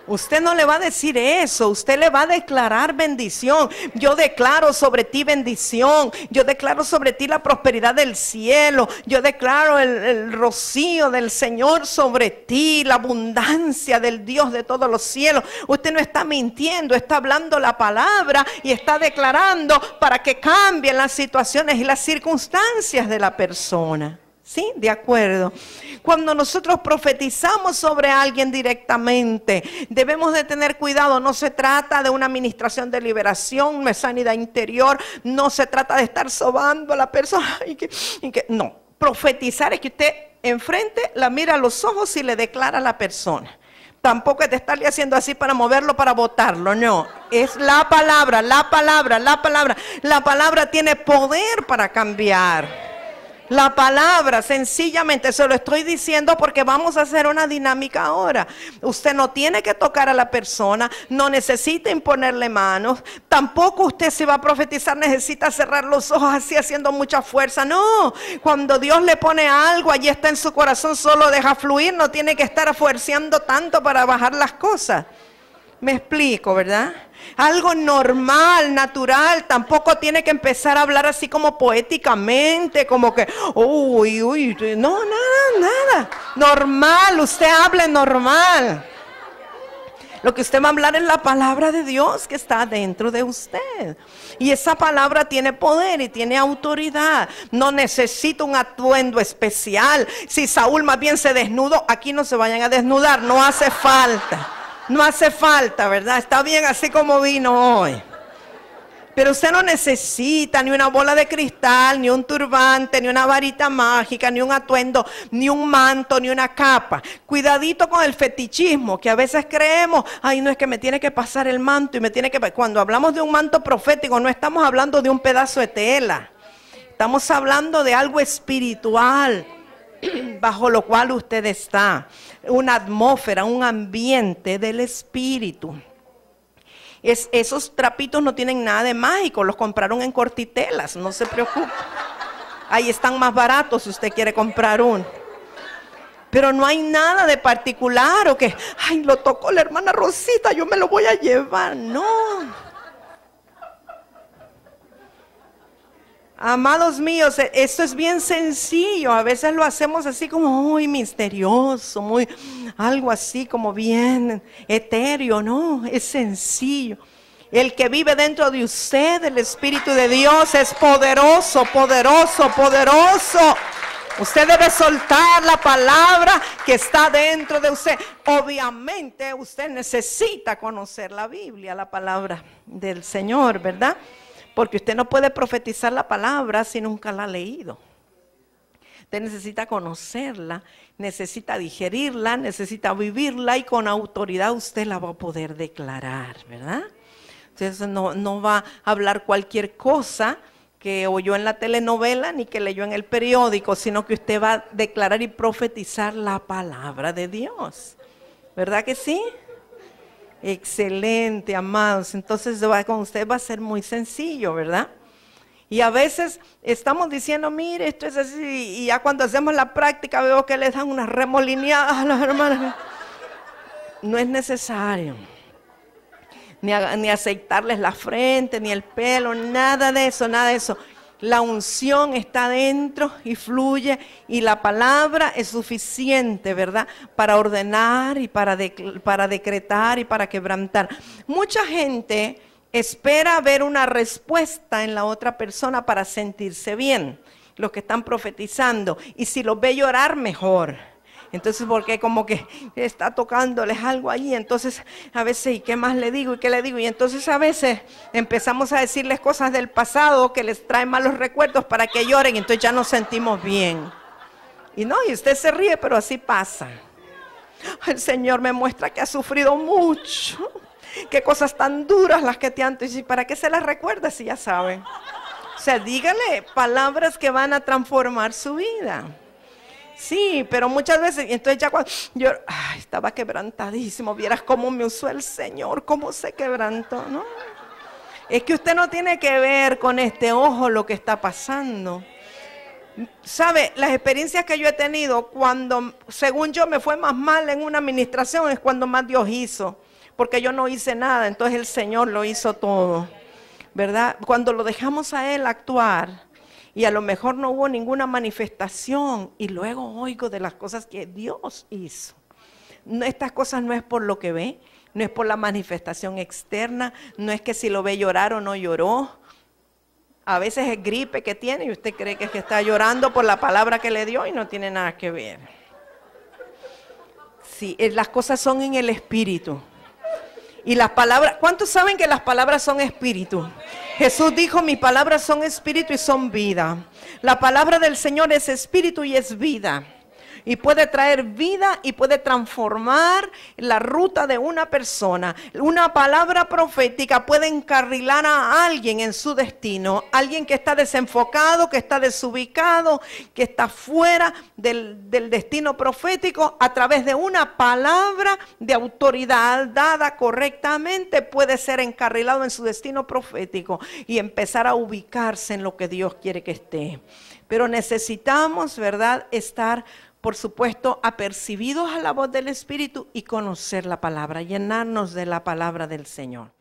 Usted no le va a decir eso, usted le va a declarar bendición. Yo declaro sobre ti bendición, yo declaro sobre ti la prosperidad del cielo, yo declaro el rocío del Señor sobre ti, la abundancia del Dios de todos los cielos. Usted no está mintiendo, está hablando la palabra y está declarando para que cambien las situaciones y las circunstancias de la persona. ¿Sí? De acuerdo. Cuando nosotros profetizamos sobre alguien directamente, debemos de tener cuidado. No se trata de una administración de liberación, de sanidad interior. No se trata de estar sobando a la persona. No, profetizar es que usted enfrente la mira a los ojos y le declara a la persona. Tampoco es de estarle haciendo así para moverlo, para botarlo, no. Es la palabra, la palabra, la palabra. La palabra tiene poder para cambiar. La palabra, sencillamente, se lo estoy diciendo porque vamos a hacer una dinámica ahora. Usted no tiene que tocar a la persona, no necesita imponerle manos, tampoco usted si va a profetizar necesita cerrar los ojos así haciendo mucha fuerza. No, cuando Dios le pone algo, allí está en su corazón, solo deja fluir, no tiene que estar fuerceando tanto para bajar las cosas. Me explico, ¿verdad? Algo normal, natural, tampoco tiene que empezar a hablar así como poéticamente, como que, uy, no, nada. Normal, usted hable normal. Lo que usted va a hablar es la palabra de Dios que está dentro de usted. Y esa palabra tiene poder y tiene autoridad. No necesita un atuendo especial. Si Saúl más bien se desnudó, aquí no se vayan a desnudar, no hace falta. No hace falta, ¿verdad? Está bien así como vino hoy. Pero usted no necesita ni una bola de cristal, ni un turbante, ni una varita mágica, ni un atuendo, ni un manto, ni una capa. Cuidadito con el fetichismo, que a veces creemos, ay, no es que me tiene que pasar el manto y me tiene que... Cuando hablamos de un manto profético, no estamos hablando de un pedazo de tela. Estamos hablando de algo espiritual, bajo lo cual usted está. Una atmósfera, un ambiente del espíritu. Esos trapitos no tienen nada de mágico, los compraron en Cortitelas, no se preocupe. Ahí están más baratos si usted quiere comprar uno. Pero no hay nada de particular o que, ay, lo tocó la hermana Rosita, yo me lo voy a llevar. No. Amados míos, esto es bien sencillo. A veces lo hacemos así como muy misterioso, muy algo así como bien etéreo. No, es sencillo. El que vive dentro de usted, el Espíritu de Dios, es poderoso, poderoso, poderoso. Usted debe soltar la palabra que está dentro de usted. Obviamente usted necesita conocer la Biblia, la palabra del Señor, ¿verdad? Porque usted no puede profetizar la palabra si nunca la ha leído. Usted necesita conocerla, necesita digerirla, necesita vivirla y con autoridad usted la va a poder declarar, ¿verdad? Entonces no va a hablar cualquier cosa que oyó en la telenovela ni que leyó en el periódico, sino que usted va a declarar y profetizar la palabra de Dios. ¿Verdad que sí? Excelente, amados. Entonces con usted va a ser muy sencillo, ¿verdad? Y a veces estamos diciendo, mire, esto es así, y ya cuando hacemos la práctica veo que les dan unas remolineadas a las hermanas. No es necesario. Ni aceitarles la frente, ni el pelo, nada de eso, nada de eso. La unción está dentro y fluye, y la palabra es suficiente, ¿verdad? Para ordenar y para decretar y para quebrantar. Mucha gente espera ver una respuesta en la otra persona para sentirse bien, los que están profetizando. Y si los ve llorar, mejor. Entonces, porque como que está tocándoles algo allí, entonces a veces, ¿y qué más le digo? ¿Y qué le digo? Y entonces a veces empezamos a decirles cosas del pasado que les traen malos recuerdos para que lloren, y entonces ya nos sentimos bien. Y no, y usted se ríe, pero así pasa. El Señor me muestra que ha sufrido mucho, qué cosas tan duras las que te han dicho, y ¿para qué se las recuerda si ya saben? O sea, dígale palabras que van a transformar su vida. Sí, pero muchas veces, entonces ya cuando yo estaba quebrantadísimo, vieras cómo me usó el Señor, cómo se quebrantó, ¿no? Es que usted no tiene que ver con este ojo lo que está pasando. ¿Sabe? Las experiencias que yo he tenido cuando, según yo, me fue más mal en una administración es cuando más Dios hizo, porque yo no hice nada, entonces el Señor lo hizo todo, ¿verdad? Cuando lo dejamos a Él actuar, y a lo mejor no hubo ninguna manifestación, y luego oigo de las cosas que Dios hizo. Estas cosas no es por lo que ve, no es por la manifestación externa, no es que si lo ve llorar o no lloró. A veces es gripe que tiene y usted cree que es que está llorando por la palabra que le dio y no tiene nada que ver. Sí, las cosas son en el espíritu. Y las palabras, ¿cuántos saben que las palabras son espíritu? Jesús dijo, mis palabras son espíritu y son vida. La palabra del Señor es espíritu y es vida. Y puede traer vida y puede transformar la ruta de una persona. Una palabra profética puede encarrilar a alguien en su destino. Alguien que está desenfocado, que está desubicado, que está fuera del destino profético. A través de una palabra de autoridad dada correctamente puede ser encarrilado en su destino profético y empezar a ubicarse en lo que Dios quiere que esté. Pero necesitamos, ¿verdad?, estar, por supuesto, apercibidos a la voz del Espíritu y conocer la palabra, llenarnos de la palabra del Señor.